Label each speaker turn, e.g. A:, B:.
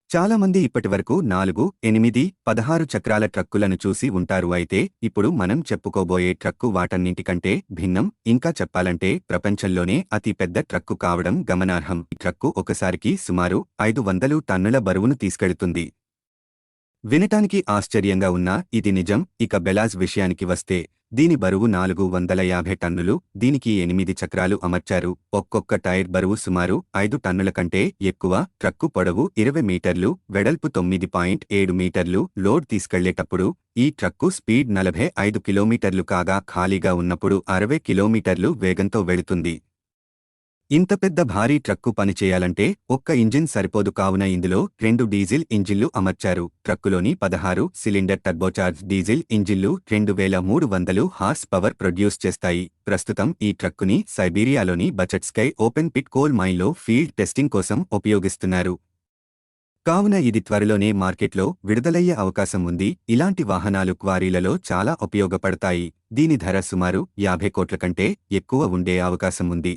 A: చాలామంది ఇప్పటివరకు 4, 8, 16 చక్రాల ట్రక్కులను చూసి ఉంటారు. అయితే ఇప్పుడు మనం చెప్పుకోబోయే ట్రక్కు వాటన్నింటికంటే భిన్నం. ఇంకా చెప్పాలంటే ప్రపంచంలోనే అతి పెద్ద ట్రక్కు కావడం గమనార్హం. ఈ ట్రక్కు ఒకసారికి సుమారు 500 టన్నుల బరువును తీసుకెళుతుంది. వినటానికి ఆశ్చర్యంగా ఉన్నా ఇది నిజం. ఇక బెలాజ్ విషయానికి వస్తే దీని బరువు 450 టన్నులు. దీనికి 8 చక్రాలు అమర్చారు. ఒక్కొక్క టైర్ బరువు సుమారు 5 టన్నుల కంటే ఎక్కువ. ట్రక్కు పొడవు 20 మీటర్లు, వెడల్పు 9.7 మీటర్లు. లోడ్ తీసుకెళ్లేటప్పుడు ఈ ట్రక్కు స్పీడ్ 45 కిలోమీటర్లు కాగా ఖాళీగా ఉన్నప్పుడు 60 కిలోమీటర్లు వేగంతో వెళుతుంది. ఇంత పెద్ద భారీ ట్రక్కు పనిచేయాలంటే ఒక్క ఇంజిన్ సరిపోదు. కావున ఇందులో 2 డీజిల్ ఇంజిన్లు అమర్చారు. ట్రక్కులోని 16 సిలిండర్ టర్బోచార్జ్ డీజిల్ ఇంజిన్లు 2300 హార్స్ పవర్ ప్రొడ్యూస్ చేస్తాయి. ప్రస్తుతం ఈ ట్రక్కుని సైబీరియాలోని బచట్స్కై ఓపెన్ పిట్ కోల్ మైన్లో ఫీల్డ్ టెస్టింగ్ కోసం ఉపయోగిస్తున్నారు. కావున ఇది త్వరలోనే మార్కెట్లో విడుదలయ్యే అవకాశం ఉంది. ఇలాంటి వాహనాలు క్వారీలలో చాలా ఉపయోగపడతాయి. దీని ధర సుమారు 50 కోట్ల కంటే ఎక్కువ ఉండే అవకాశం ఉంది.